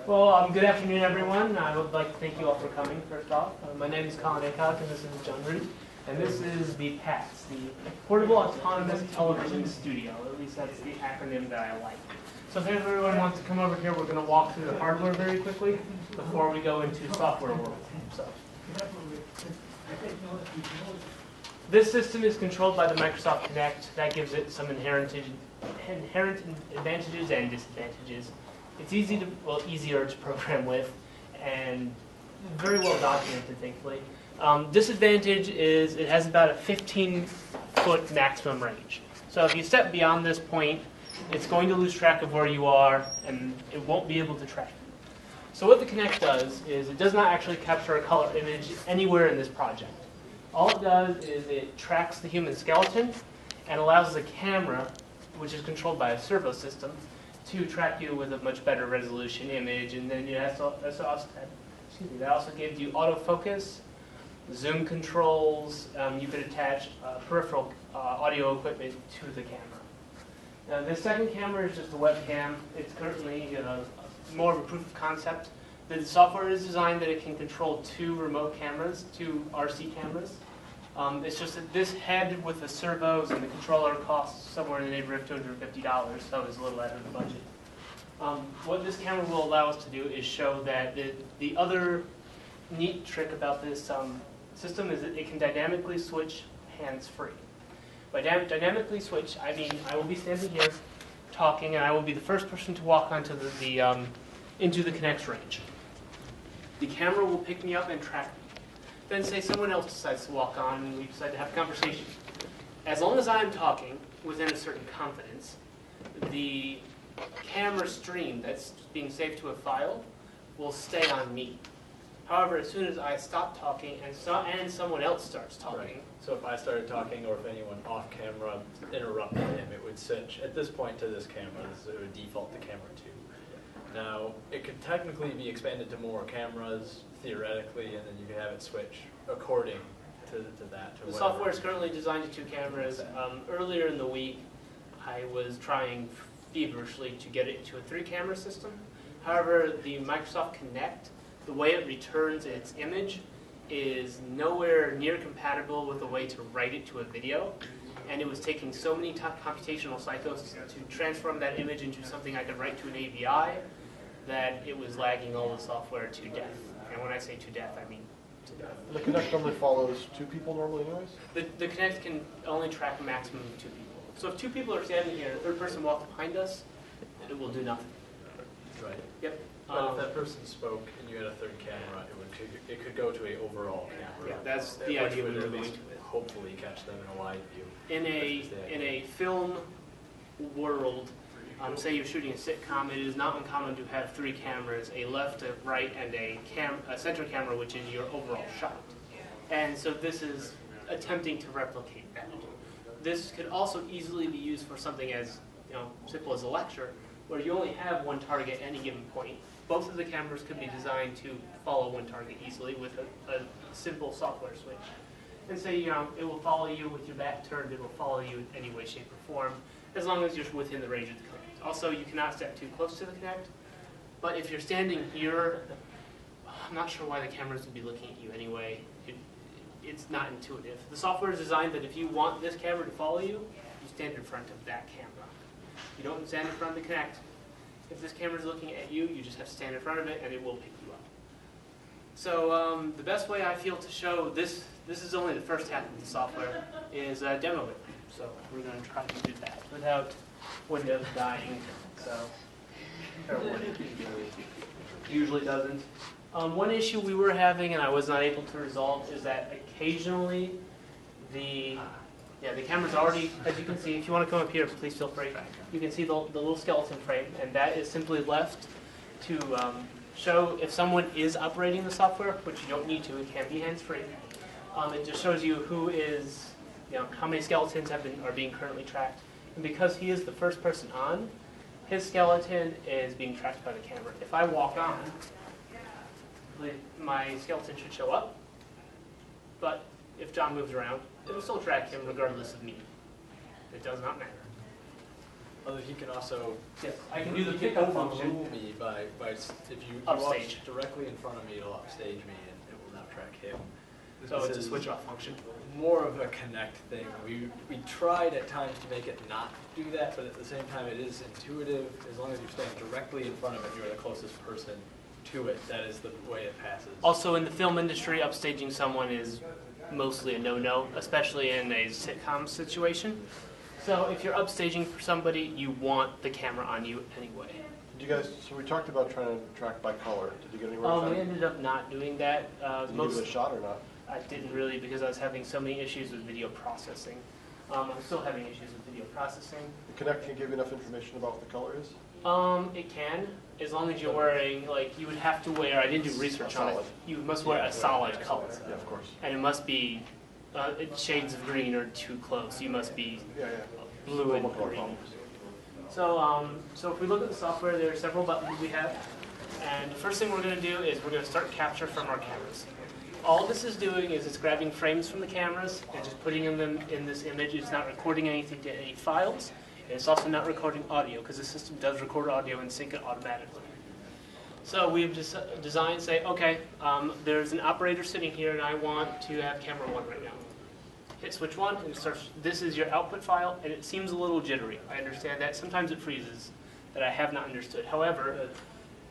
Well, good afternoon, everyone. I would like to thank you all for coming, first off. My name is Colin Aycock, and this is John Root. And this is the PATS, the Portable Autonomous Television Studio. At least that's the acronym that I like. So if everyone wants to come over here, we're going to walk through the hardware very quickly before we go into software world. So, this system is controlled by the Microsoft Kinect. That gives it some inherent advantages and disadvantages. It's easier to program with, and very well documented, thankfully. Disadvantage is it has about a 15-foot maximum range. So if you step beyond this point, it's going to lose track of where you are, and it won't be able to track you. So what the Kinect does is it does not actually capture a color image anywhere in this project. All it does is it tracks the human skeleton and allows the camera, which is controlled by a servo system, to track you with a much better resolution image. And then that also gives you autofocus, zoom controls. You could attach peripheral audio equipment to the camera. Now, the second camera is just a webcam. It's currently more of a proof of concept. The software is designed that it can control two remote cameras, two RC cameras. It's just that this head with the servos and the controller costs somewhere in the neighborhood of $250, so it's a little out of the budget. What this camera will allow us to do is show that the other neat trick about this system is that it can dynamically switch hands-free. By dynamically switch, I mean I will be standing here talking, and I will be the first person to walk onto into the Kinect's range. The camera will pick me up and track me. Then say someone else decides to walk on, and we decide to have a conversation. As long as I'm talking within a certain confidence, the camera stream that's being saved to a file will stay on me. However, as soon as I stop talking and someone else starts talking. Right. So if I started talking, or if anyone off camera interrupted him, it would switch at this point to this camera. It would default to camera 2. Now, it could technically be expanded to more cameras, theoretically, and then you could have it switch according to that. The software is currently designed to 2 cameras. Earlier in the week, I was trying feverishly to get it to a 3-camera system. However, the Microsoft Kinect, the way it returns its image, is nowhere near compatible with the way to write it to a video. And it was taking so many computational cycles to transform that image into something I could write to an AVI that it was lagging all the software to death. And when I say to death, I mean to death. The Kinect only follows 2 people normally anyways? The Kinect can only track a maximum of 2 people. So if 2 people are standing here and a third person walks behind us, it will do nothing. Right. Yep. But if that person spoke and you had a 3rd camera, it could go to an overall camera. Yeah, that's the idea we were going to. Hopefully catch them in a wide view. In a film world, say you're shooting a sitcom, it is not uncommon to have 3 cameras, a left, a right, and a center camera, which is your overall shot. And so this is attempting to replicate that. This could also easily be used for something as simple as a lecture, where you only have one target at any given point. Both of the cameras could be designed to follow one target easily with a simple software switch. And say it will follow you with your back turned, it will follow you in any way, shape, or form, as long as you're within the range of the Kinect. Also, you cannot step too close to the Kinect, but if you're standing here, I'm not sure why the cameras would be looking at you anyway. It's not intuitive. The software is designed that if you want this camera to follow you, you stand in front of that camera. You don't stand in front of the Kinect. If this camera is looking at you, you just have to stand in front of it and it will pick you up. So the best way I feel to show this is only the first half of the software, is demo it. So we're going to try to do that without Windows dying. So usually doesn't. One issue we were having and I was not able to resolve is that occasionally the camera's already, as you can see, if you want to come up here, please feel free. You can see the little skeleton frame, and that is simply left to show if someone is operating the software, which you don't need to, it can be hands-free. It just shows you who is, how many skeletons are being currently tracked. And because he is the first person on, his skeleton is being tracked by the camera. If I walk on, my skeleton should show up, but if John moves around, it will still track him regardless of me. It does not matter. Although he can also, Yes, I can do the he pickup overrule function. me if you Upstage. watch directly in front of me, it'll upstage me and it will not track him. So This it's a is switch off function. more of a Kinect thing. We tried at times to make it not do that, but at the same time it is intuitive. As long as you're staying directly in front of it, you're the closest person to it. That is the way it passes. Also, in the film industry, upstaging someone is mostly a no-no, especially in a sitcom situation. So if you're upstaging for somebody, you want the camera on you anyway. Did you guys? So we talked about trying to track by color. Did you get anywhere? with We that? ended up not doing that. Did you give it a shot or not? I didn't really because I was having so many issues with video processing. I'm still having issues with video processing. The Kinect can give you enough information about what the color is. It can, as long as you're wearing, like, you would have to wear, I didn't do research on it, Solid. you must wear a solid color. Yeah, of course. And it must be, shades of green are too close, you must be Yeah, blue and Normal color green. problems. So if we look at the software, there are several buttons we have. And the first thing we're going to do is we're going to start capture from our cameras. All this is doing is it's grabbing frames from the cameras and just putting them in this image. It's not recording anything to any files. And it's also not recording audio because the system does record audio and sync it automatically. So we've just designed, say, okay, there's an operator sitting here and I want to have camera 1 right now. Hit switch 1 and it starts, this is your output file and it seems a little jittery. I understand that. Sometimes it freezes, that I have not understood. However,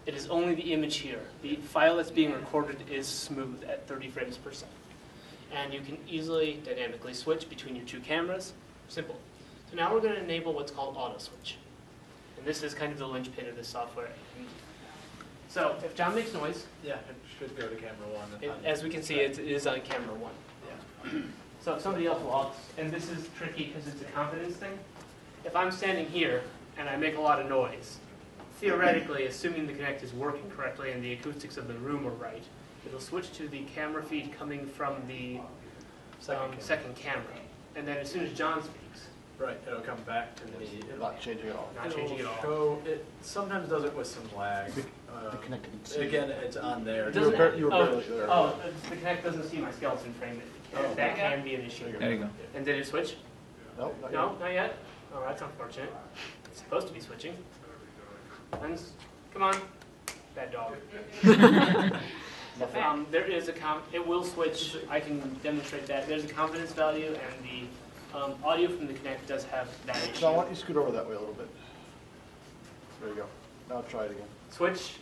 it is only the image here. The file that's being recorded is smooth at 30 frames per second. And you can easily dynamically switch between your two cameras. Simple. So now we're going to enable what's called auto switch. And this is kind of the linchpin of this software. So if John makes noise, Yeah, it should go to camera 1. as we can see, it is on camera 1. Yeah. So if somebody else walks, and this is tricky because it's a confidence thing. If I'm standing here and I make a lot of noise, theoretically, assuming the Kinect is working correctly and the acoustics of the room are right, it'll switch to the camera feed coming from the second camera. And then as soon as John speaks, Right, it'll come back to me. Not changing at all. not changing at all. Show, it sometimes does it with some lag. Again, it's on there. It doesn't, You were barely there. the Kinect doesn't see my skeleton frame. That can be an issue. There you go. And did it switch? Nope, not No, yet. not yet. Oh, that's unfortunate. It's supposed to be switching. Come on, bad dog. There is it will switch. I can demonstrate that. There's a confidence value, and the audio from the Kinect does have that issue. John, why don't you scoot over that way a little bit? There you go. Now try it again. Switch.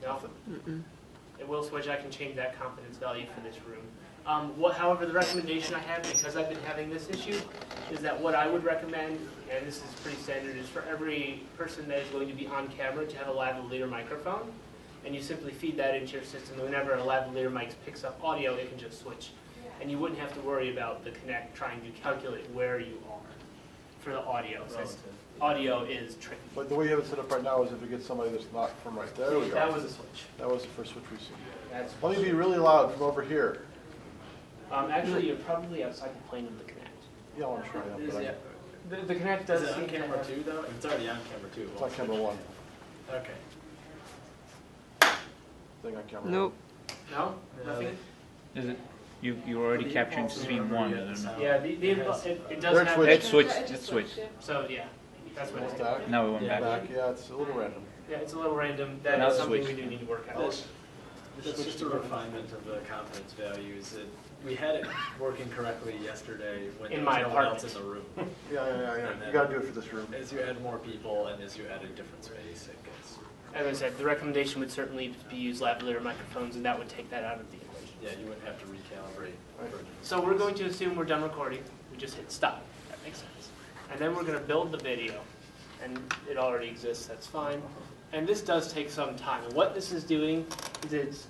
No, Nothing. it will switch. I can change that confidence value for this room. However, the recommendation I have, because I've been having this issue, is that what I would recommend, and this is pretty standard, is for every person that is going to be on camera to have a lavalier microphone, and you simply feed that into your system. And whenever a lavalier mic picks up audio, it can just switch. And you wouldn't have to worry about the Kinect trying to calculate where you are for the audio, since audio is tricky. But the way you have it set up right now is if you get somebody that's not from right there. We go. That was a switch. That was the first switch we see. That's Let me be really loud from over here. actually, you're probably outside the plane of the Kinect. Yeah, I'm sure I am. But The Kinect does Is it on seem to camera have- 2 though? It's already on camera 2. it's on camera 1. Okay. Thing on camera. Nope. No? Nothing? Is it? You're already capturing stream 1. I don't know. Yeah, it does They're have switched. It switched. It switched. So, yeah, that's what it's doing. Back. Now we went Yeah. back. Back. Yeah, it's a little random. Yeah, it's a little random. Now That is it's something we switched. do need to work out. That's just a refinement of the confidence values. We had it working correctly yesterday when In there my was no one else apartment. in the room. Yeah. You got to do it for this room. As you add more people and as you add a different space, it gets. As I said, the recommendation would certainly be use lavalier microphones, and that would take that out of the equation. Yeah, you wouldn't have to recalibrate. So we're going to assume we're done recording. We just hit stop. That makes sense. And then we're going to build the video. And it already exists. That's fine. And this does take some time. And what this is doing is it's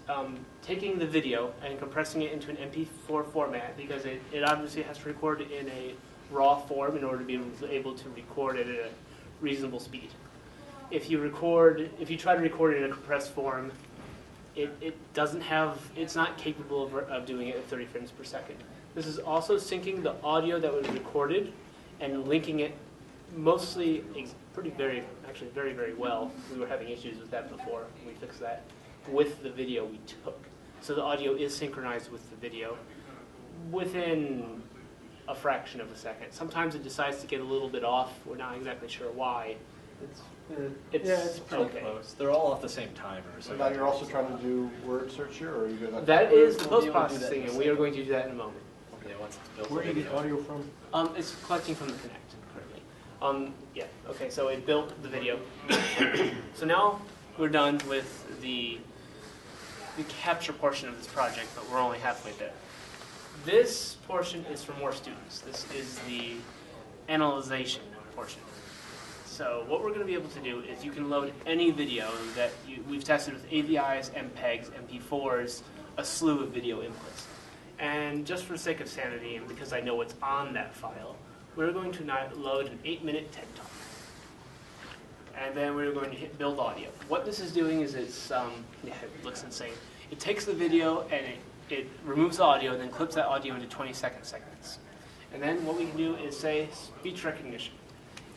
taking the video and compressing it into an MP4 format, because it obviously has to record in a raw form in order to be able to record it at a reasonable speed. If you try to record it in a compressed form, it's not capable of doing it at 30 frames per second. This is also syncing the audio that was recorded and linking it mostly very, very well. We were having issues with that before. We fixed that with the video we took. So the audio is synchronized with the video within a fraction of a second. Sometimes it decides to get a little bit off. We're not exactly sure why. It's pretty close. They're all off the same timer. So now you're also trying to do word search here, or are you going to? That is the We'll be able to do that post-processing, in a and we are going to do that in a moment. Yeah, once it's built. Where do you get audio from? It's collecting from the Kinect currently. Yeah. Okay. So it built the video. So now we're done with the capture portion of this project, but we're only halfway there. This portion is for more students. This is the analyzation portion. So what we're going to be able to do is you can load any video that we've tested with AVIs, MPEGs, MP4s, a slew of video inputs. And just for the sake of sanity, and because I know what's on that file, we're going to load an 8-minute TED Talk. And then we're going to hit build audio. What this is doing is it looks insane. It takes the video and it removes the audio and then clips that audio into 20-second segments. And then what we can do is say speech recognition.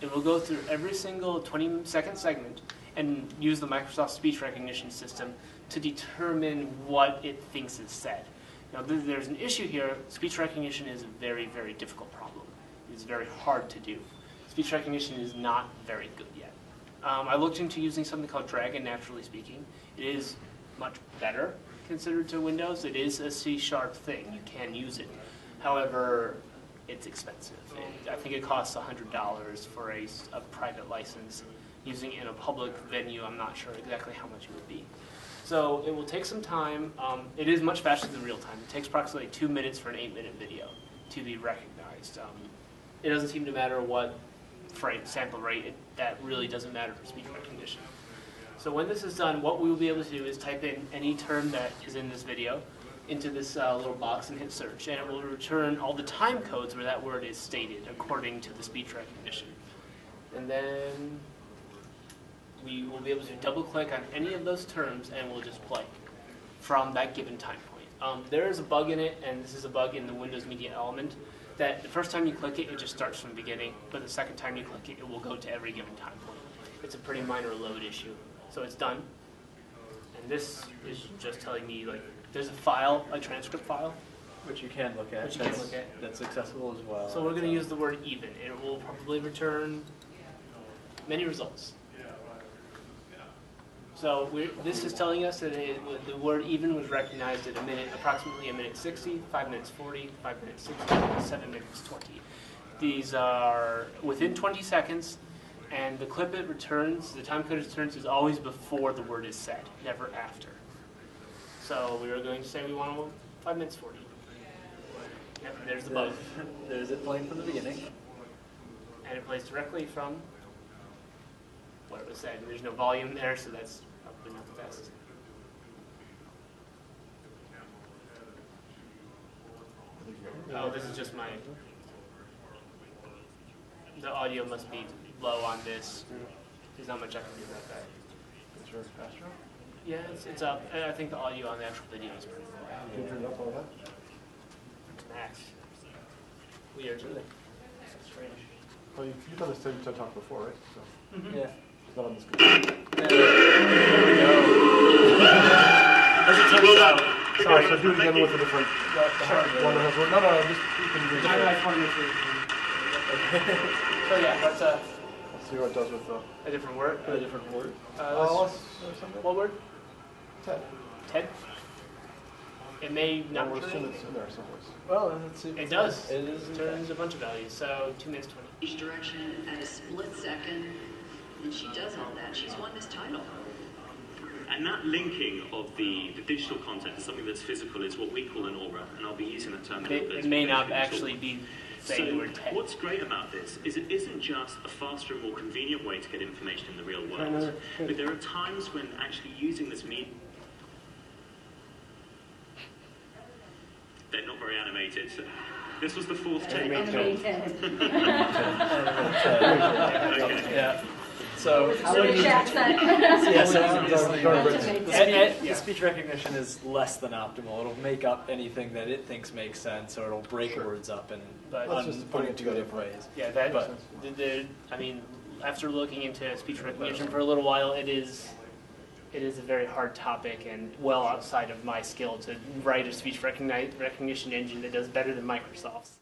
It will go through every single 20-second segment and use the Microsoft speech recognition system to determine what it thinks is said. Now, there's an issue here. Speech recognition is a very, very difficult problem. It's very hard to do. Speech recognition is not very good yet. I looked into using something called Dragon, naturally speaking. It is much better considered to Windows. It is a C# thing. You can use it. However, it's expensive. I think it costs $100 for a private license. Using it in a public venue, I'm not sure exactly how much it would be. So it will take some time. It is much faster than real time. It takes approximately 2 minutes for an 8-minute video to be recognized. It doesn't seem to matter what sample rate. That really doesn't matter for speech recognition. So when this is done, what we will be able to do is type in any term that is in this video into this little box and hit search, and it will return all the time codes where that word is stated according to the speech recognition. And then we will be able to double click on any of those terms and we'll just play from that given time point. There is a bug in it, and this is a bug in the Windows Media Element, that the first time you click it, it just starts from the beginning, but the second time you click it, it will go to every given time point. It's a pretty minor load issue. So it's done. And this is just telling me, like, there's a file, a transcript file. Which you can look at. That's accessible as well. So we're going to use the word even. It will probably return many results. So this is telling us that the word even was recognized at approximately a minute 60, 5 minutes 40, 5 minutes 60, 7 minutes 20. These are within 20 seconds, and the clip it returns, the time code it returns, is always before the word is said, never after. So we are going to say we want 5 minutes 40. Yep, there's the bug. There's it playing from the beginning. And it plays directly from what it was said. There's no volume there, so that's probably not the best. Oh, this is just the audio must be low on this. There's not much I can do about that. Is yours faster? Yeah, it's up. I think the audio on the actual video is pretty low. Can you turn it up all that? It's max. Weird. Really? Strange. Well, you've done this TED Talk before, right? So Yeah. it's not on the screen. There we go. As it turns out, Sorry, so do it again with a different one that has word. No, just you can do So yeah, that's Let's see what it does with the a different word. A different word. What word? TED. TED? It may not We'll return assume anything. it's in there someplace. Well, let's see. It does. It is. It turns a bunch of values. So 2 minutes 20. Each direction at a split second, and she does all that. She's won this title. And that linking of the digital content to something that's physical is what we call an aura, and I'll be using that term a little bit. It may not actually be saying the word TED. So what's great about this is it isn't just a faster and more convenient way to get information in the real world, but there are times when actually using this medium, they're not very animated. This was the fourth take. Animated. Yeah. So the speech recognition is less than optimal. It'll make up anything that it thinks makes sense, or it'll break words up in unintuitive ways. Yeah, I mean, after looking into speech recognition for a little while, it is a very hard topic and well outside of my skill to write a speech recognition engine that does better than Microsoft's.